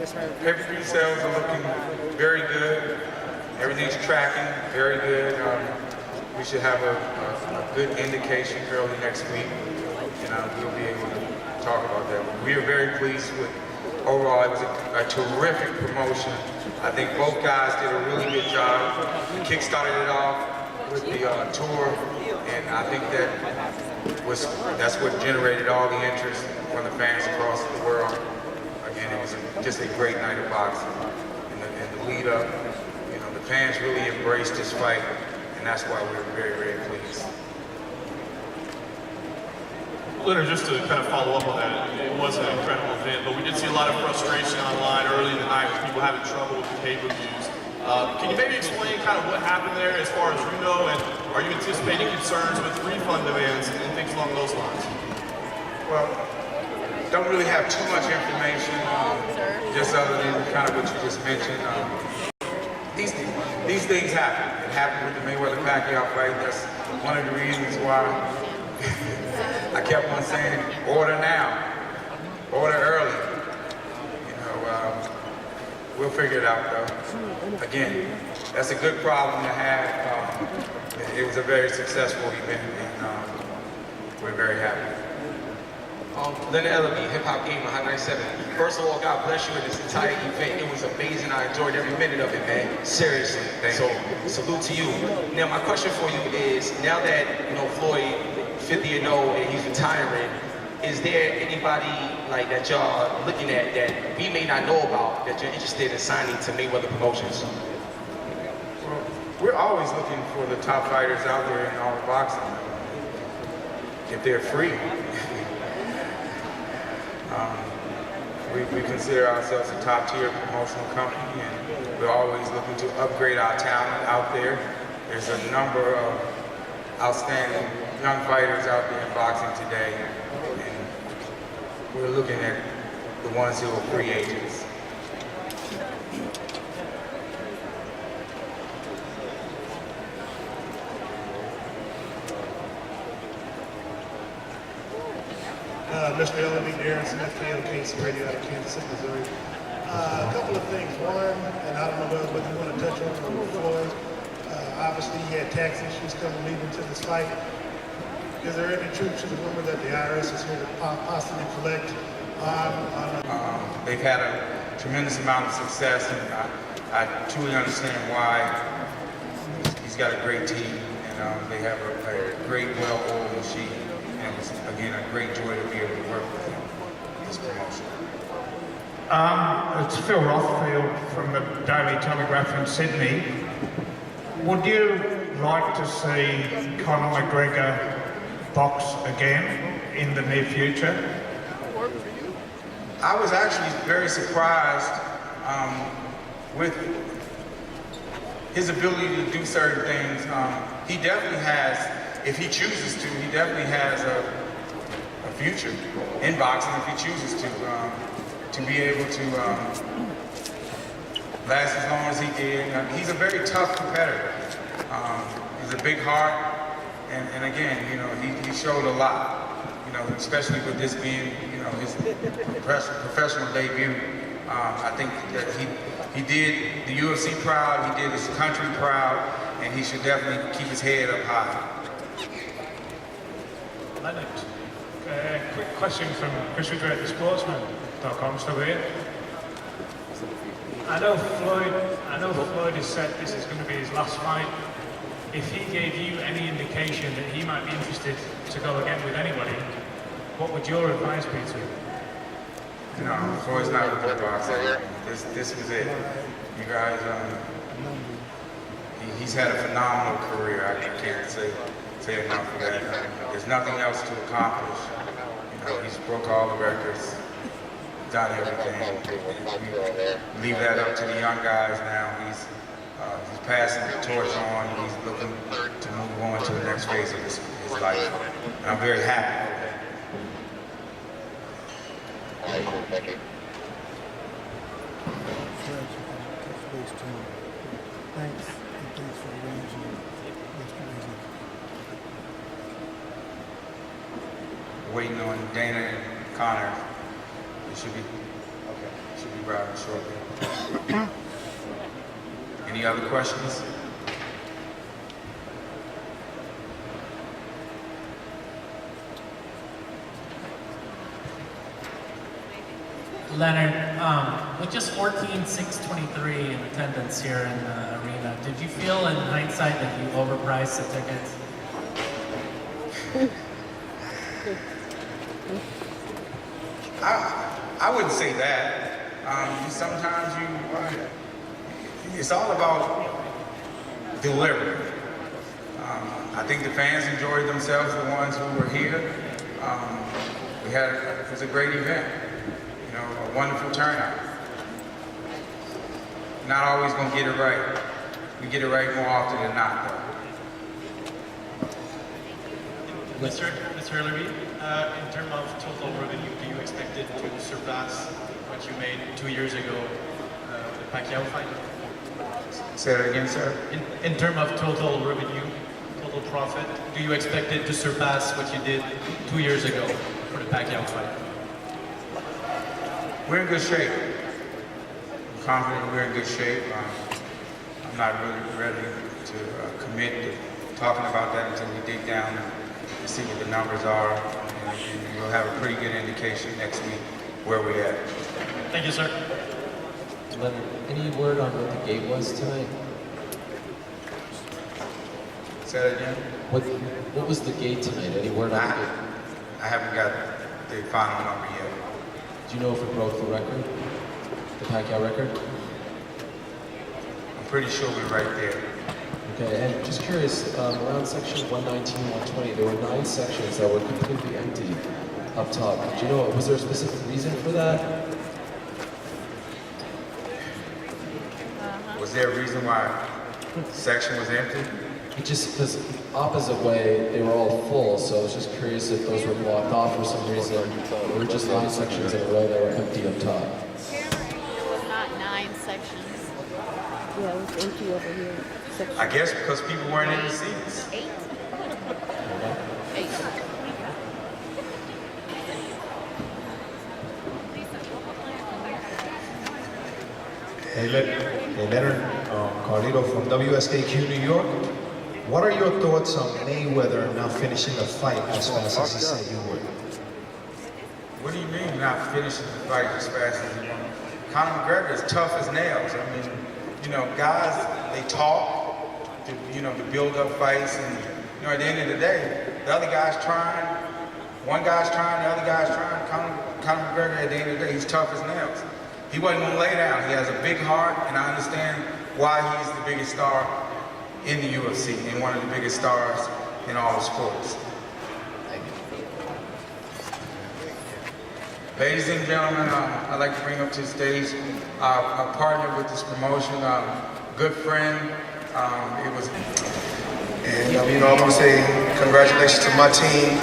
Pay-per-view sales are looking very good. Everything's tracking very good. We should have a good indication early next week, and we'll be able to talk about that. We are very pleased with overall. It was a terrific promotion. I think both guys did a really good job. We kick-started it off with the tour, and I think that's what generated all the interest from the fans across the world. Again, it was just a great night of boxing. And the lead up, the fans really embraced this fight, and that's why we're very, very pleased. Leonard, just to kind of follow up on that, it was an incredible event, but we did see a lot of frustration online early in the night with people having trouble with the pay-per-views. Can you maybe explain kind of what happened there as far as you know, and are you anticipating concerns with refund demands and things along those lines? Well, don't really have too much information, just other than kind of what you just mentioned. These things happen. It happened with the Mayweather-Pacquiao fight. That's one of the reasons why I kept on saying, order now, order early. We'll figure it out though. Again, that's a good problem to have. It was a very successful event, and we're very happy. Leonard Ellaby, Hip Hop Gamer, High 97. First of all, God bless you in this entire event. It was amazing. I enjoyed every minute of it, man. Seriously. Thank you. Salute to you. Now, my question for you is, now that Floyd 50 and 0 and he's retiring, is there anybody like that y'all looking at that we may not know about that you're interested in signing to Mayweather Promotions? Well, we're always looking for the top fighters out there in all of boxing. If they're free. We consider ourselves a top-tier promotional company, and we're always looking to upgrade our talent out there. There's a number of outstanding young fighters out there in boxing today, and we're looking at the ones who are free agents. Mr. Ellaby, Darren Smith, KLKC Radio out of Kansas City, Missouri. A couple of things. One, and I don't know whether you want to touch on with Floyd. Obviously, he had tax issues coming leading to this fight. Is there any truth to the rumor that the IRS is here to possibly collect on They've had a tremendous amount of success, and I truly understand why. He's got a great team, and they have a great, well-oiled machine. And it was, again, a great joy to be able to work with him in this promotion. It's Phil Rothfield from the Daily Telegraph in Sydney. Would you like to see Conor McGregor box again in the near future? I was actually very surprised with his ability to do certain things. He definitely has, if he chooses to, he definitely has a future in boxing if he chooses to be able to last as long as he did. He's a very tough competitor. He's a big heart, and again, he showed a lot. Especially with this being, his professional debut. I think that he did the UFC proud, he did his country proud, and he should definitely keep his head up high. Leonard, quick question from Chris Woodward at sportsman.com, still here. I know Floyd has said this is going to be his last fight. If he gave you any indication that he might be interested to go again with anybody, what would your advice be to him? No, Floyd's not looking at boxing. This was it. You guys, he's had a phenomenal career. I can't say enough of that. There's nothing else to accomplish. He's broke all the records, done everything. We leave that up to the young guys now. He's passing the torch on. He's looking to move on to the next phase of his life. And I'm very happy for that. Thank you. Thanks for arranging yesterday's. Waiting on Dana and Conor. It should be Okay, should be arriving shortly. Any other questions? Leonard, with just 14,623 in attendance here in the arena, did you feel in hindsight that you overpriced the tickets? I wouldn't say that. Sometimes it's all about delivery. I think the fans enjoyed themselves, the ones who were here. It was a great event. You know, a wonderful turnout. Not always gonna get it right. We get it right more often than not, though. Mr. Hillary, in terms of total revenue, do you expect it to surpass what you made 2 years ago, the Pacquiao fight? Say that again, sir. In terms of total revenue, total profit, do you expect it to surpass what you did 2 years ago for the Pacquiao fight? We're in good shape. I'm confident we're in good shape. I'm not really ready to commit to talking about that until we dig down and see what the numbers are, and we'll have a pretty good indication next week where we're at. Thank you, sir. Leonard, any word on what the gate was tonight? Say that again? What was the gate tonight? Any word on the gate? I haven't got the final number yet. Do you know if it broke the record? The Pacquiao record? I'm pretty sure we're right there. Okay, and just curious, around section 119, 120, there were 9 sections that were completely empty up top. Do you know, was there a specific reason for that? Was there a reason why the section was empty? It just, because opposite way, they were all full, so I was just curious if those were blocked off for some reason. There were just 9 sections in a row that were empty up top. It was not 9 sections. Yeah, it was empty over here. I guess because people weren't in the seats. 8? 8. Hey, Leonard, Carlito from WSKQ New York. What are your thoughts on Mayweather not finishing the fight as fast as he said he would? What do you mean not finishing the fight as fast as he wanted? Conor McGregor is tough as nails. I mean, you know, guys, they talk to build up fights, and at the end of the day, the other guy's trying, one guy's trying, the other guy's trying. Conor McGregor, at the end of the day, he's tough as nails. He wasn't gonna lay down. He has a big heart, and I understand why he's the biggest star in the UFC and one of the biggest stars in all the sports. Ladies and gentlemen, I'd like to bring up to the stage our partner with this promotion, good friend. And I want to say congratulations to my team,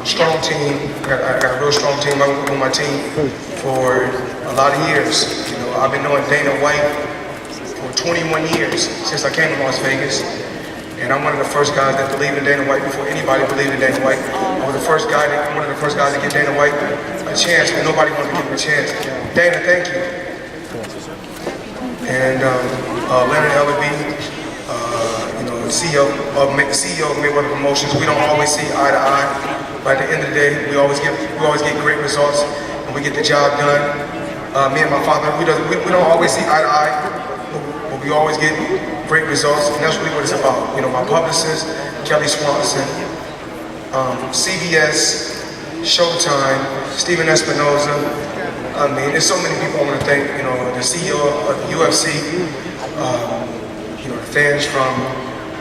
strong team. I got a real strong team. I've been with my team for a lot of years. I've been knowing Dana White for 21 years since I came to Las Vegas. And I'm one of the first guys that believed in Dana White before anybody believed in Dana White. I'm one of the first guys to give Dana White a chance when nobody wanted to give him a chance. Dana, thank you. And Leonard Ellerby, CEO of Mayweather Promotions. We don't always see eye to eye, but at the end of the day, we always get great results, and we get the job done. Me and my father, we don't always see eye to eye, but we always get great results, and that's really what it's about. My publicist, Kelly Swanson, CBS, Showtime, Steven Espinoza. I mean, there's so many people I want to thank. The CEO of the UFC, the fans from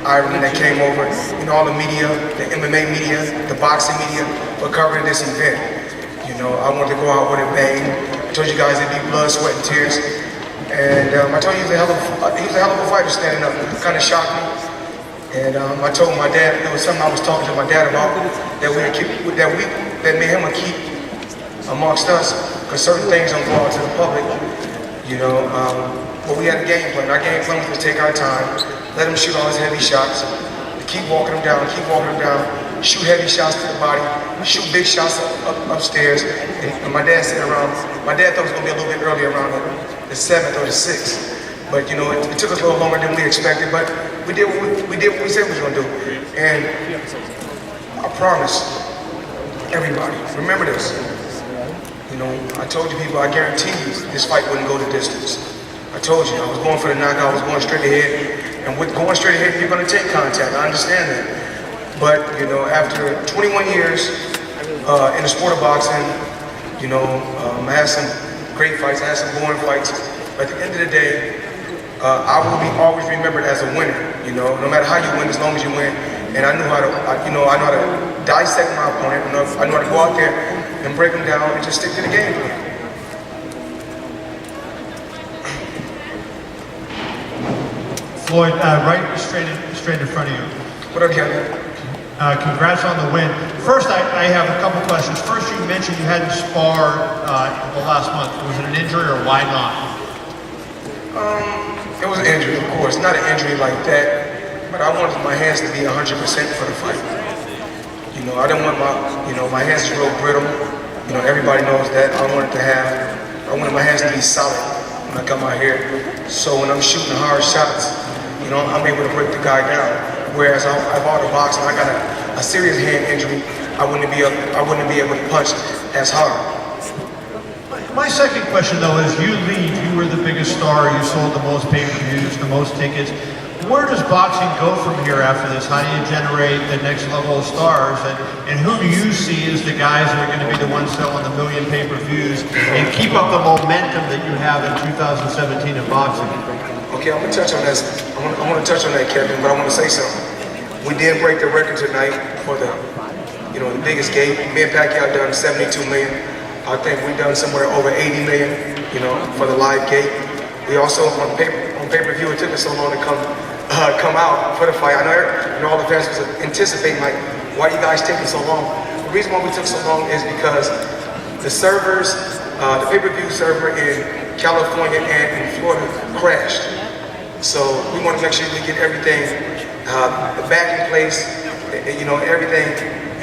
Ireland that came over, all the media, the MMA media, the boxing media, for covering this event. I wanted to go out with a bang. I told you guys it'd be blood, sweat, and tears. And I told you he was a hell of a fighter standing up. It kind of shocked me. And I told my dad, there was something I was talking to my dad about that made him a keep amongst us, because certain things don't go out to the public. But we had a game plan. Our game plan was to take our time, let him shoot all his heavy shots, keep walking him down, shoot heavy shots to the body, shoot big shots upstairs. And my dad said my dad thought it was gonna be a little bit earlier, around the 7th or the 6th. But you know, it took us a little longer than we expected, but we did what we said we was gonna do. And I promise everybody, remember this. You know, I told you people, I guarantee you this fight wouldn't go the distance. I told you, I was going for the knockout, I was going straight ahead. And with going straight ahead, you're gonna take contact, I understand that. But, you know, after 21 years in the sport of boxing, you know, I had some great fights, I had some boring fights. But at the end of the day, I will be always remembered as a winner, you know, no matter how you win, as long as you win. And I knew how to, I know how to dissect my opponent, I know how to go out there and break them down and just stick to the game plan. Floyd, right straight in front of you. What up, Kevin? Congrats on the win. First, I have a couple questions. First, you mentioned you hadn't sparred the last month. Was it an injury or why not? It was an injury, of course. Not an injury like that, but I wanted my hands to be 100% for the fight. You know, I didn't want my hands to be real brittle. You know, everybody knows that. I wanted my hands to be solid when I come out here. So when I'm shooting hard shots, you know, I'm able to break the guy down. Whereas I've out of boxing, I got a serious hand injury. I wouldn't be able to punch as hard. My second question, though, is you leave. You were the biggest star. You sold the most pay-per-views, the most tickets. Where does boxing go from here after this? How do you generate the next level of stars? And who do you see as the guys who are going to be the ones selling the million pay-per-views and keep up the momentum that you have in 2017 in boxing? Okay, I'm gonna touch on that. I want to touch on that, Kevin, but I want to say something. We did break the record tonight for the biggest gate. Me and Pacquiao done 72 million. I think we done somewhere over 80 million, you know, for the live gate. We also on pay-per-view. It took us so long to come out for the fight. I know all the fans was anticipating, like, why you guys taking so long? The reason why we took so long is because the servers, the pay-per-view server in California and in Florida crashed. So we want to make sure we get everything back in place, you know, everything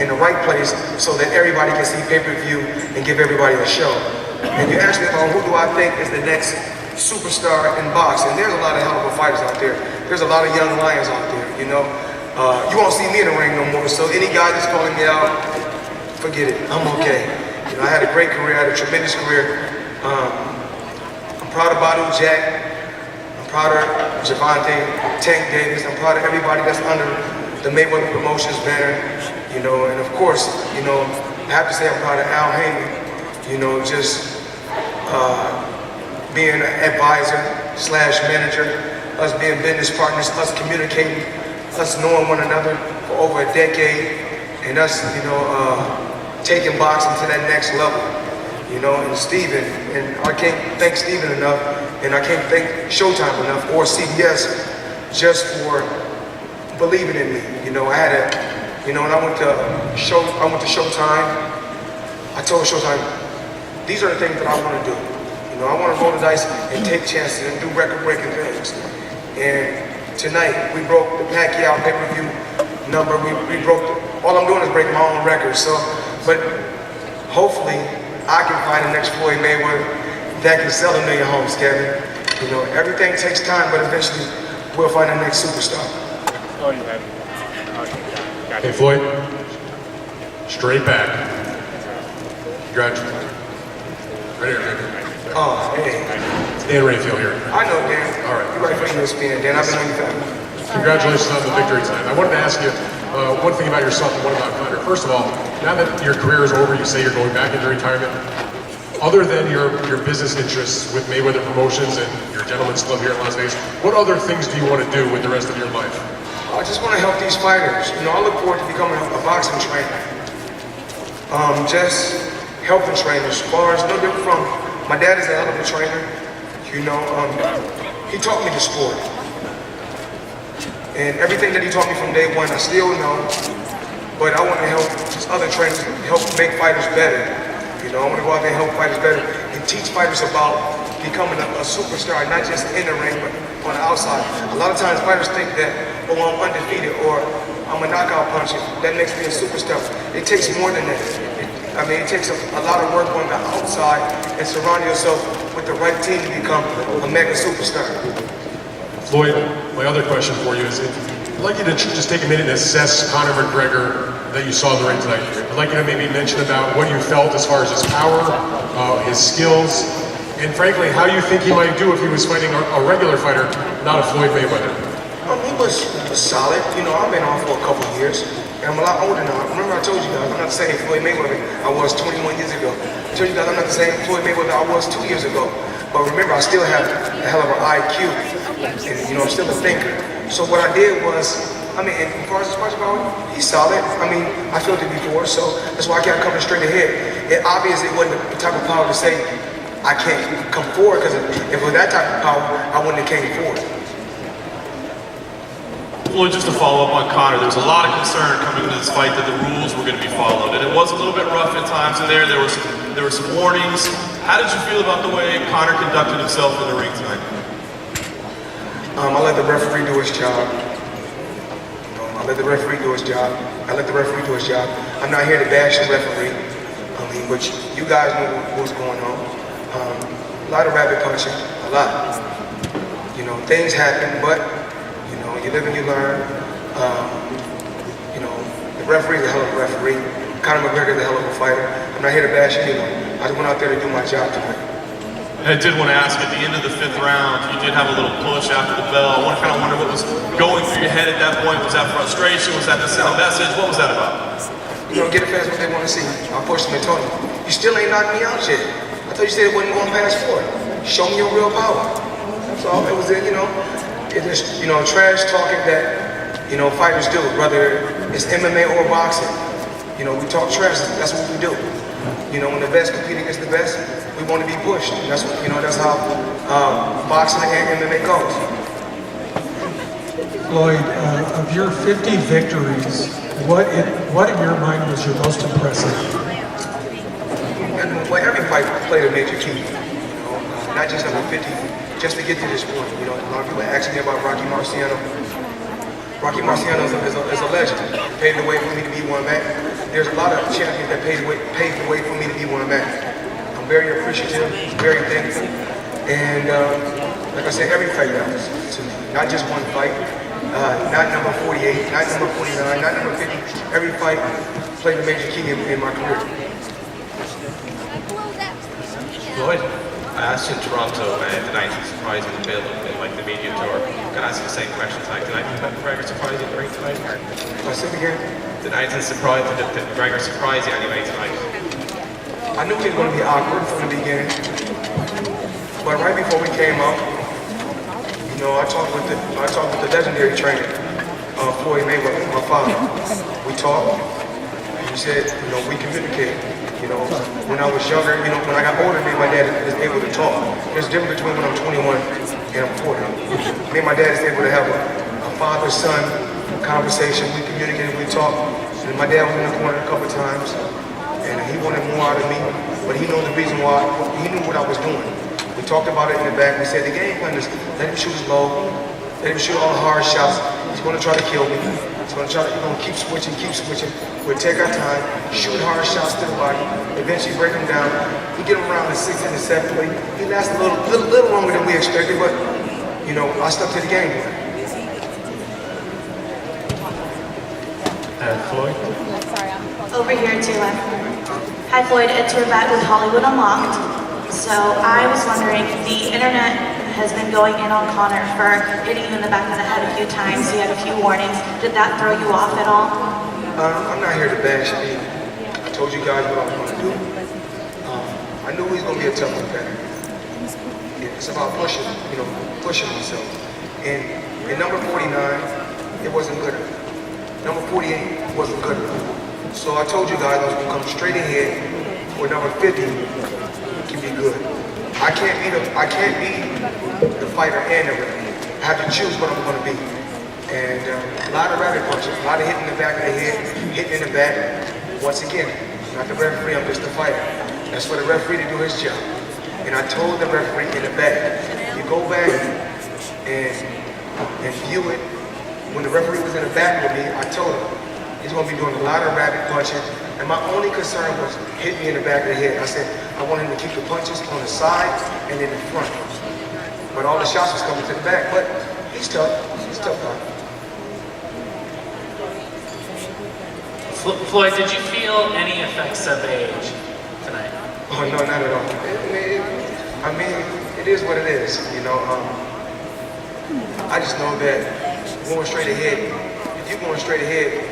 in the right place so that everybody can see pay-per-view and give everybody a show. And you ask me about who do I think is the next superstar in boxing. There's a lot of hell of a fighters out there. There's a lot of young lions out there, you know. You won't see me in the ring no more, so any guy that's calling me out, forget it, I'm okay. You know, I had a great career, I had a tremendous career. I'm proud of Badu Jack, I'm proud of Javante, Tank Davis, I'm proud of everybody that's under the Mayweather Promotions banner, you know, and of course, you know, I have to say I'm proud of Al Heyman, you know, just being an advisor / manager, us being business partners, us communicating, us knowing one another for over a decade, and us, you know, taking boxing to that next level, you know, and Steven, and I can't thank Steven enough, and I can't thank Showtime enough, or CBS, just for believing in me. You know, I had a, you know, when I went to Showtime, I told Showtime, these are the things that I want to do. You know, I want to roll the dice and take chances and do record-breaking things. And tonight, we broke the Pacquiao pay-per-view number. We broke, all I'm doing is breaking my own record. So, but hopefully, I can find the next Floyd Mayweather that can sell 1 million homes, Kevin. You know, everything takes time, but eventually, we'll find the next superstar. Oh, you have it. Hey, Floyd. Straight back. Congratulations. Right here, baby. Oh, hey. Dan Rayfield here. I know, Dan. All right. You're right for ESPN, Dan. I've been on your family. Congratulations on the victory tonight. I wanted to ask you one thing about yourself and one about Conor. First of all, now that your career is over, you say you're going back into retirement. Other than your business interests with Mayweather Promotions and your gentleman's club here in Las Vegas, what other things do you want to do with the rest of your life? I just want to help these fighters. You know, I look forward to becoming a boxing trainer. Just helping trainers. As far as no different from, my dad is a hell of a trainer. You know, he taught me the sport. And everything that he taught me from day one, I still know. But I want to help just other trainers, help make fighters better. You know, I want to go out there and help fighters better and teach fighters about becoming a superstar, not just in the ring, but on the outside. A lot of times fighters think that, oh, I'm undefeated, or I'm a knockout puncher. That makes me a superstar. It takes more than that. It takes a lot of work on the outside and surround yourself with the right team to become a mega superstar. Floyd, my other question for you is, I'd like you to just take a minute and assess Conor McGregor that you saw in the ring tonight. I'd like you to maybe mention about what you felt as far as his power, his skills, and frankly, how you think he might do if he was fighting a regular fighter, not a Floyd Mayweather. He was solid. I've been off for a couple of years, and I'm a lot older now. Remember I told you guys, I'm not the same Floyd Mayweather I was 21 years ago. I told you guys I'm not the same Floyd Mayweather I was 2 years ago. But remember, I still have a hell of an IQ, and I'm still a thinker. So what I did was, and as far as his punch power, he's solid. I felt it before, so that's why I kept coming straight ahead. It obviously wasn't the type of power to say I can't come forward, because if it was that type of power, I wouldn't have came forward. Floyd, just to follow up on Conor, there was a lot of concern coming into this fight that the rules were going to be followed, and it was a little bit rough at times in there. There were some warnings. How did you feel about the way Conor conducted himself in the ring tonight? I let the referee do his job. I let the referee do his job. I'm not here to bash the referee. But you guys know what's going on. A lot of rabbit punching, a lot. Things happen, but you live and you learn. The referee's a hell of a referee. Conor McGregor's a hell of a fighter. I'm not here to bash anyone. I just went out there to do my job tonight. And I did want to ask, at the end of the 5th round, you did have a little push after the bell. I kind of wonder what was going through your head at that point. Was that frustration? Was that to send a message? What was that about? Get the fans what they want to see. I pushed them and told them, you still ain't knocked me out yet. I thought you said it wasn't going past 4. Show me your real power. That's all. It was it is, trash talking that, fighters do, whether it's MMA or boxing. We talk trash. That's what we do. When the best compete against the best, we want to be pushed. And that's what, that's how boxing and MMA goes. Floyd, of your 50 victories, what in your mind was your most impressive? Well, every fight played a major key. Not just under 50, just to get to this point. A lot of people ask me about Rocky Marciano. Rocky Marciano is a legend. He paved the way for me to be where I'm at. There's a lot of champions that paved the way for me to be where I'm at. I'm very appreciative, very thankful, and like I said, every fight matters to me. Not just one fight, not number 48, not number 49, not number 50. Every fight played a major key in my career. Floyd, I asked you in Toronto tonight, you surprised you the build-up in the media tour. I'm going to ask you the same question tonight. Did McGregor surprise you in the ring tonight? I said again? Did McGregor surprise you anyway tonight? I knew it was going to be awkward from the beginning, but right before we came out, I talked with the legendary trainer, Floyd Mayweather, my father. We talked. He said, we communicated. When I was younger, when I got older, me and my dad is able to talk. There's a difference between when I'm 21 and I'm 40. Me and my dad is able to have a father-son conversation. We communicated, we talked. And my dad was in the corner a couple times, and he wanted more out of me, but he knew the reason why. He knew what I was doing. We talked about it in the back. We said the game plan is let him shoot his low, let him shoot all the hard shots. He's going to try to kill me. He's going to keep switching. We'll take our time, shoot hard shots to the body, eventually break him down. We get him around the 6th and the 7th weight. He lasted a little longer than we expected, but I stuck to the game plan. Floyd? Over here to left. Hi Floyd, it's Rebecca with Hollywood Unlocked. So I was wondering, the internet has been going in on Conor for hitting you in the back of the head a few times. You had a few warnings. Did that throw you off at all? I'm not here to bash me. I told you guys what I was going to do. I knew he was going to be a tough competitor. It's about pushing myself. And in number 49, it wasn't good enough. Number 48 wasn't good enough. So I told you guys I was going to come straight ahead where number 50 can be good. I can't be the fighter and the referee. I have to choose what I'm going to be. And a lot of rabbit punches, a lot of hitting in the back of the head, hitting in the back. Once again, not the referee, I'm just the fighter. That's for the referee to do his job. And I told the referee in the back, you go back and view it when the referee was in the back with me, I told him he's going to be doing a lot of rapid punching. And my only concern was hit me in the back of the head. I said I want him to keep the punches on the side and in the front. But all the shots was coming to the back. But he's tough. He's tough guy. Floyd, did you feel any effects of age tonight? Oh, no, not at all. I mean, it is what it is, you know. I just know that going straight ahead, if you're going straight ahead,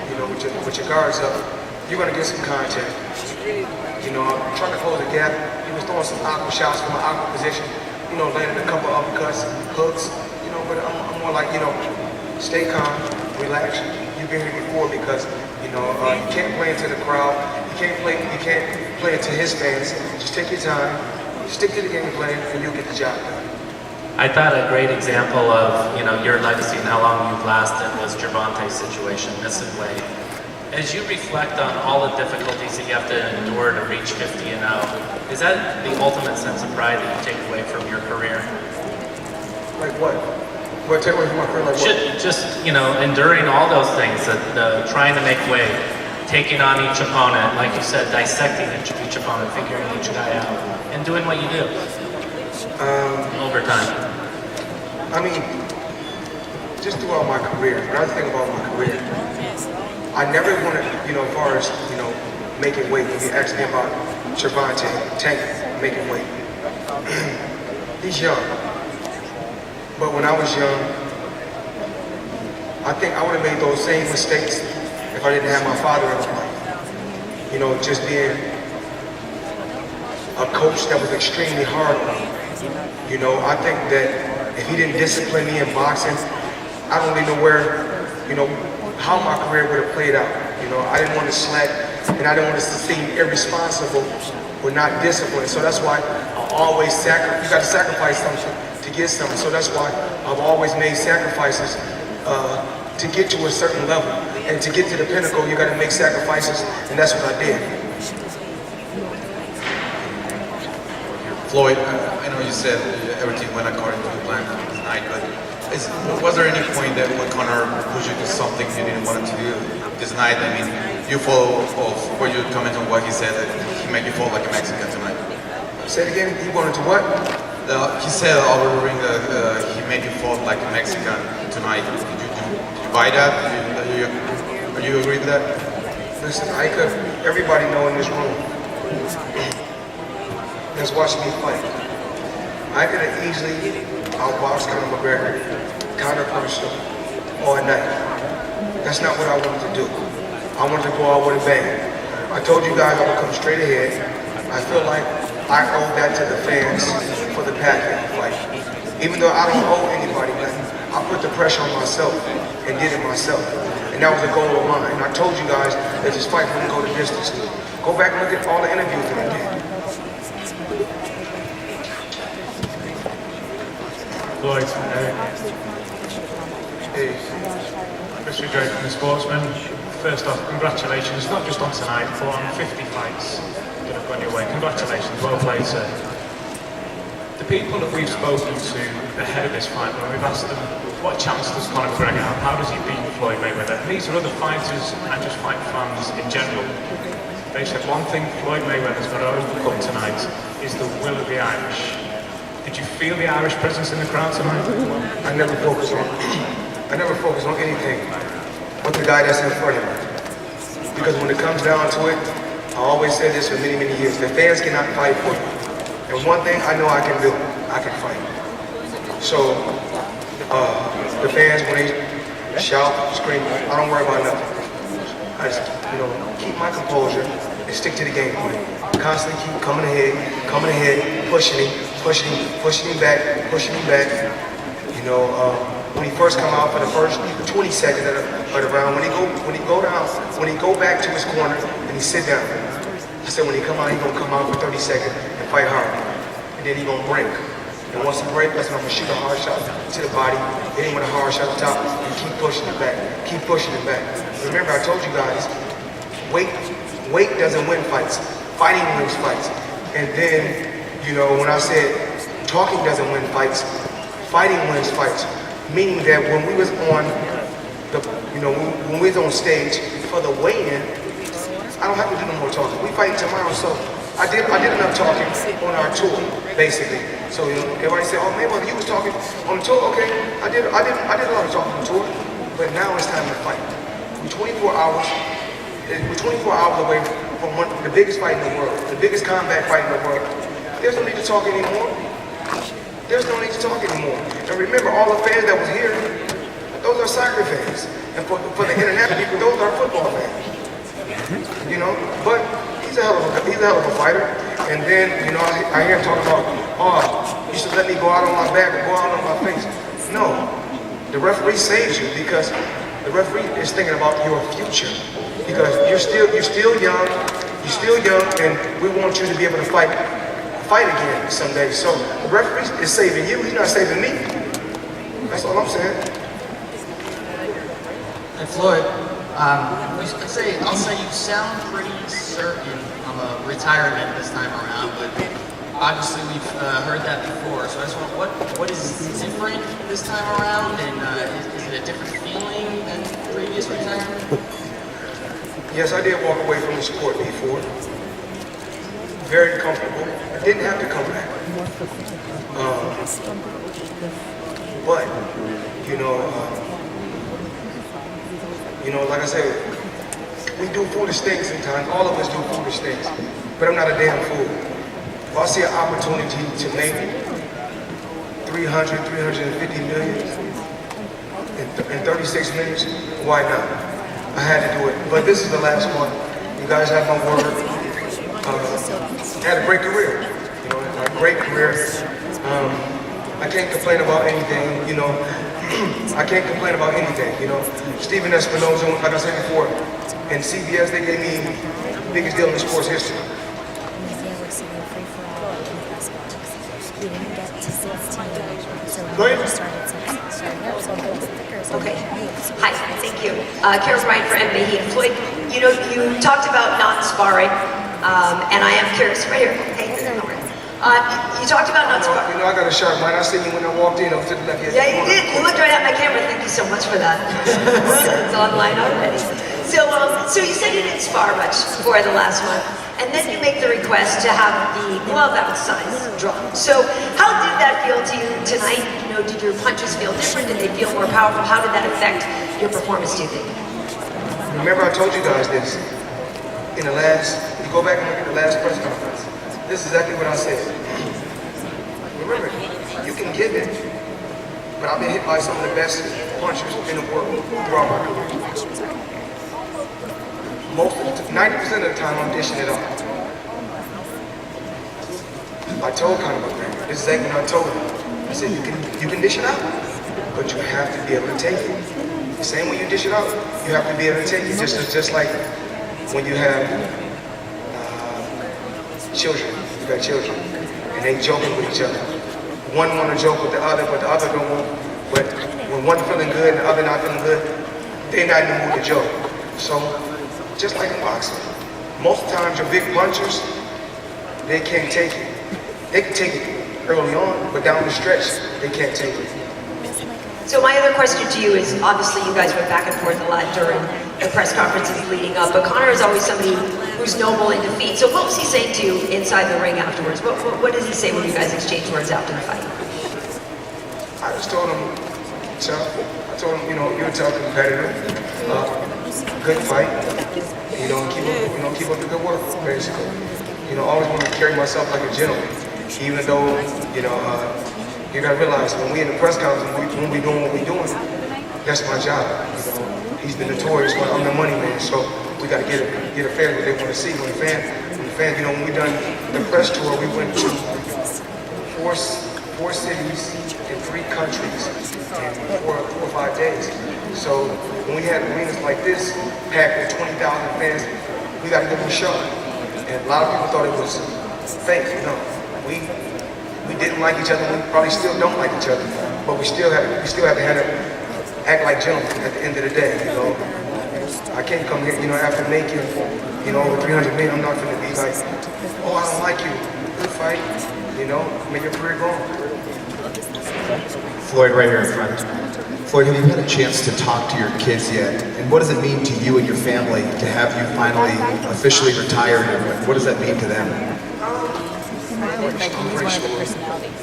you know, with your guards up, you're going to get some contact. You know, I'm trying to close the gap. He was throwing some awkward shots from an awkward position, you know, landing a couple uppercuts, hooks, you know, but I'm more like, you know, stay calm, relax. You've been here before because, you know, you can't play into the crowd. You can't play into his fans. Just take your time, stick to the game plan, and you'll get the job done. I thought a great example of, you know, your legacy and how long you've lasted was Gervonta's situation, missing weight. As you reflect on all the difficulties that you have to endure to reach 50-0, is that the ultimate sense of pride that you take away from your career? Like what? What take away from my career? Like what? Just, you know, enduring all those things, trying to make weight, taking on each opponent, like you said, dissecting each opponent, figuring each guy out, and doing what you do. Over time. I mean, just throughout my career, when I think about my career, I never wanted, you know, as far as, you know, making weight, when you asked me about Gervonta, Tank, making weight. He's young. But when I was young, I think I would have made those same mistakes if I didn't have my father in my life. You know, just being a coach that was extremely hard on me. You know, I think that if he didn't discipline me in boxing, I don't really know where, you know, how my career would have played out. You know, I didn't want to slack, and I didn't want to seem irresponsible or not disciplined. So that's why I always you got to sacrifice something to get something. So that's why I've always made sacrifices to get to a certain level. And to get to the pinnacle, you got to make sacrifices, and that's what I did. Floyd, I know you said everything went according to the plan tonight, but was there any point that when Conor pushed you to something you didn't want him to do this night? I mean, you follow off, were you comment on what he said that he made you fall like a Mexican tonight? Say it again, he wanted to what? He said over the ring that he made you fall like a Mexican tonight. Did you buy that? Do you agree with that? Listen, everybody know in this room that's watching me fight, I could have easily outboxed Conor McGregor, counter-puncher all night. That's not what I wanted to do. I wanted to go out with a bang. I told you guys I would come straight ahead. I feel like I owe that to the fans for the Pacquiao fight. Even though I don't owe anybody nothing, I put the pressure on myself and did it myself. And that was the goal of mine. And I told you guys that this fight wouldn't go the distance. Go back and look at all the interviews that I did. Floyd, Mr. Drake from The Sportsman. First off, congratulations, not just on tonight, but on 50 fights that have gone your way. Congratulations, well played, sir. The people that we've spoken to ahead of this fight, when we've asked them, what chance does Conor McGregor have? How does he beat Floyd Mayweather? And these are other fighters and just fight fans in general. They said one thing Floyd Mayweather's got to overcome tonight is the will of the Irish. Did you feel the Irish presence in the crowd tonight? I never focus on anything but the guy that's in front of me. Because when it comes down to it, I always said this for many, many years, the fans cannot fight for you. And one thing I know I can do, I can fight. So, the fans, when they shout, scream, I don't worry about nothing. I just, you know, keep my composure and stick to the game plan. Constantly keep coming ahead, pushing him back. You know, when he first come out for the first 20 seconds of the round, when he go back to his corner and he sit down, I said when he come out, he gonna come out for 30 seconds and fight hard, and then he gonna break. And once he break, that's when I'm gonna shoot a hard shot to the body, hit him with a hard shot on top, and keep pushing it back. Remember, I told you guys, weight doesn't win fights. Fighting wins fights. And then, you know, when I said talking doesn't win fights, fighting wins fights. Meaning that when we was on You know, when we're on stage for the weigh-in, I don't have to do no more talking. We fight tomorrow, so I did enough talking on our tour, basically. So you know, everybody say, "Oh, Mayweather, you was talking on the tour." Okay, I did a lot of talking on the tour, but now it's time to fight. We're 24 hours. We're 24 hours away from the biggest fight in the world, the biggest combat fight in the world. There's no need to talk anymore. There's no need to talk anymore. And remember, all the fans that was here, those are soccer fans, and for the international people, those are football fans. You know, but he's a hell of a fighter. And then, you know, I hear him talking about, oh, you should let me go out on my back or go out on my face. No, the referee saves you because the referee is thinking about your future. Because you're still young, and we want you to be able to fight again someday. So the referee is saving you, he's not saving me. That's all I'm saying. And Floyd, I'll say you sound pretty certain of a retirement this time around, but obviously we've heard that before. So I just want, what is different this time around, and is it a different feeling than previous retirement? Yes, I did walk away from the sport before. Very comfortable. I didn't have to come back. But like I said, we do foolish things sometimes. All of us do foolish things. But I'm not a damn fool. If I see an opportunity to make 350 million in 36 minutes, why not? I had to do it. But this is the last one. You guys have my word. I had a great career. You know, a great career. I can't complain about anything, you know. I can't complain about anything, you know. Steven Espinoza, like I said before, in CBS, they gave me the biggest deal in sports history. Go ahead. Okay. Hi, thank you. Carol Bryant for MBE. Floyd, you know, you talked about not sparring, and I am curious, right here. Hey, you talked about not sparring. You know, I got a sharp mind. I seen you when I walked in. I was to the left. Yeah, you did. You looked right at my camera. Thank you so much for that. It's online already. So you said you didn't spar much for the last month, and then you make the request to have the glove out size dropped. So how did that feel to you tonight? You know, did your punches feel different? Did they feel more powerful? How did that affect your performance, do you think? Remember I told you guys this in the last, you go back and look at the last press conference. This is exactly what I said. Remember, you can give it, but I've been hit by some of the best punchers in the world throughout my career. 90% of the time I'm dishing it off. I told Conor McGregor, this is exactly what I told him. I said, you can dish it out, but you have to be able to take it. The same way you dish it out, you have to be able to take it. Just like when you have children, you got children, and they joking with each other. One want to joke with the other, but the other don't want. But when one feeling good and the other not feeling good, they're not in the mood to joke. So, just like in boxing, most times your big punchers, they can't take it. They can take it early on, but down the stretch, they can't take it. So my other question to you is, obviously you guys went back and forth a lot during the press conferences leading up, but Conor is always somebody who's noble in defeat. So what was he saying to you inside the ring afterwards? What does he say when you guys exchange words after the fight? I just told him, I told him, you know, you're a tough competitor, good fight, keep up the good work, basically. You know, always want to carry myself like a gentleman, even though, you gotta realize when we in the press conference, when we doing what we doing, that's my job. You know, he's the notorious one, I'm the money man, so we gotta get a fan what they want to see. When the fan, you know, when we done the press tour, we went to four cities in 3 countries in 4 or 5 days. So when we had arenas like this, packed with 20,000 fans, we gotta give them a show. And a lot of people thought it was fake. You know, we didn't like each other. We probably still don't like each other, but we still have to act like gentlemen at the end of the day. You know, I can't come here, you know, after making, you know, over 300 million. I'm not going to be like, oh, I don't like you. Good fight. You know, make your career go on. Floyd, right here in front. Floyd, have you had a chance to talk to your kids yet? And what does it mean to you and your family to have you finally officially retired? And what does that mean to them? Like he's one of the personalities.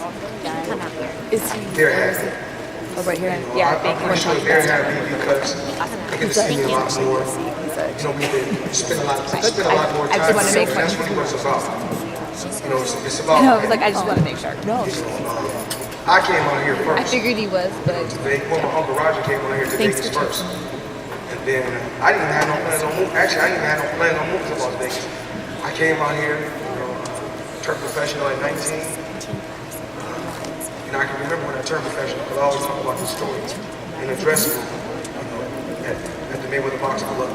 Is he? They're happy. Oh, right here. You know, I'm pretty sure they're happy because they get to see me a lot more. You know, we spend a lot more time. I just want to make That's really what it's about. You know, it's about. No, it's like I just want to make sure. No. I came out here first. I figured he was, but. Well, my Uncle Roger came out here to Thanks Vegas for first. And then I didn't even have no plans on moving. Actually, I didn't even have no plans on moving to Las Vegas. I came out here, you know, turned professional at 19. And I can remember when I turned professional, because I always talk about this story in the dressing room, you know, at the Mayweather Boxing Club.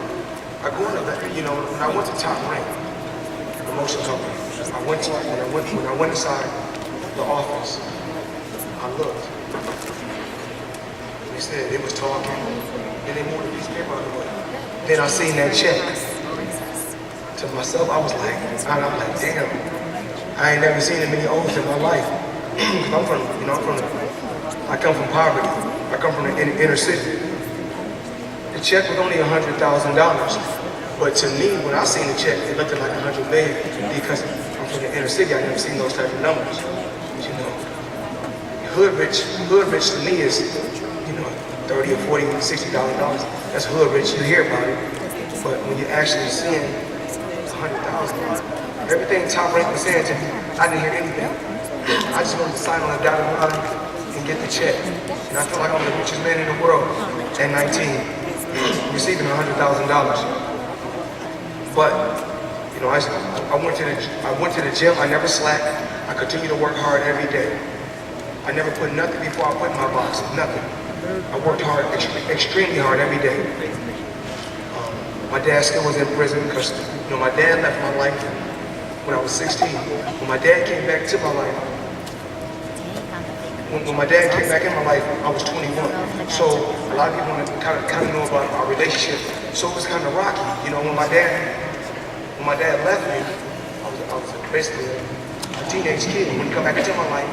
I go into that, you know, when I went to Top Rank, the promotion company, when I went inside the office, I looked. They said they was talking, and they moved a piece of paper out of the way. Then I seen that check. To myself, I was like, damn, I ain't never seen that many O's in my life. I'm from, you know, I come from poverty. I come from the inner city. The check was only $100,000, but to me, when I seen the check, it looked like $100 million because I'm from the inner city. I never seen those type of numbers. But, you know, hood rich to me is, you know, $30 or $40, $60,000. That's hood rich. You hear about it, but when you actually see it, it's $100,000. Everything Top Rank was saying to me, I didn't hear anything. I just wanted to sign on a dotted line and get the check. And I feel like I'm the richest man in the world at 19, receiving $100,000. But, you know, I went to the gym. I never slacked. I continue to work hard every day. I never put nothing before I put my boxing, nothing. I worked hard, extremely hard every day. My dad still was in prison because, you know, my dad left my life when I was 16. When my dad came back to my life, when my dad came back in my life, I was 21. So a lot of people want to kind of know about our relationship. So it was kind of rocky. You know, when my dad left me, I was basically a teenage kid. When he come back into my life,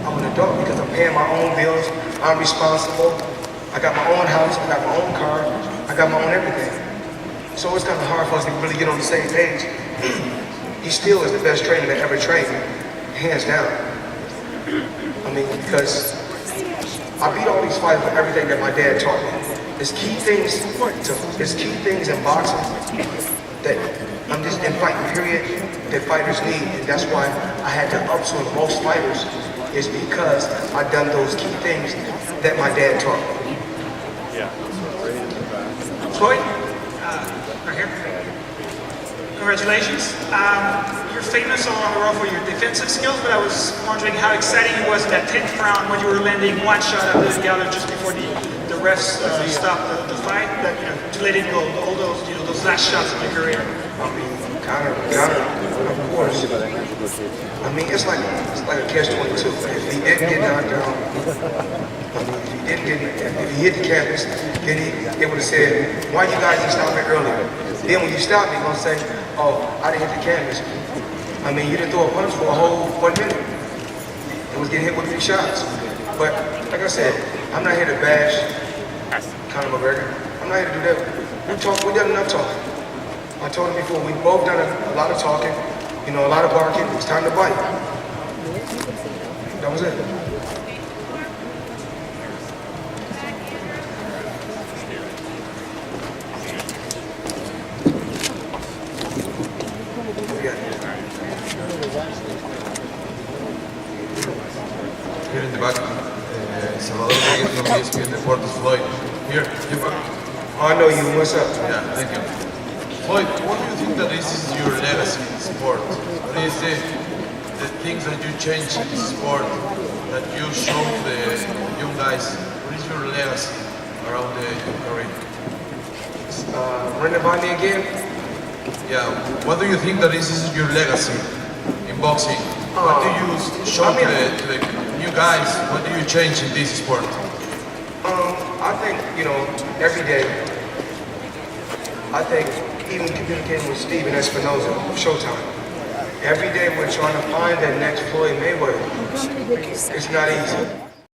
I'm an adult because I'm paying my own bills. I'm responsible. I got my own house. I got my own car. I got my own everything. So it's kind of hard for us to really get on the same page. He still is the best trainer that ever trained me, hands down. I mean, because I beat all these fighters with everything that my dad taught me. There's key things in boxing that I'm just in fighting period that fighters need, and that's why I had to upswing most fighters is because I've done those key things that my dad taught me. Yeah. Floyd, right here. Congratulations. You're famous all around the world for your defensive skills, but I was wondering how exciting it was in that 10th round when you were landing one shot after the other just before the refs stopped the fight, that, you know, to let it go, all those, you know, those last shots of your career. I mean, Conor, of course. I mean, it's like a catch-22. If he didn't get knocked down, if he hit the canvas, then they would have said, why you guys didn't stop it earlier? Then when you stop, you're gonna say, oh, I didn't hit the canvas. I mean, you didn't throw a punch for a whole 1 minute. It was getting hit with 3 shots. But like I said, I'm not here to bash Conor McGregor. I'm not here to do that. We done enough talking. I told him before, we both done a lot of talking, you know, a lot of barking. It was time to bite. That was it. Here in the back, Salvador Rodriguez from ESPN Deportes. Floyd, here, you back. Oh, I know you. What's up? Yeah, thank you. Floyd, what do you think that this is your legacy in sport? What is the things that you change in this sport that you show the young guys? What is your legacy around your career? Run it by me again? Yeah, what do you think that this is your legacy in boxing? What do you show to the new guys? What do you change in this sport? I think, you know, every day, I think even communicating with Steven Espinoza of Showtime, every day we're trying to find that next Floyd Mayweather. It's not easy.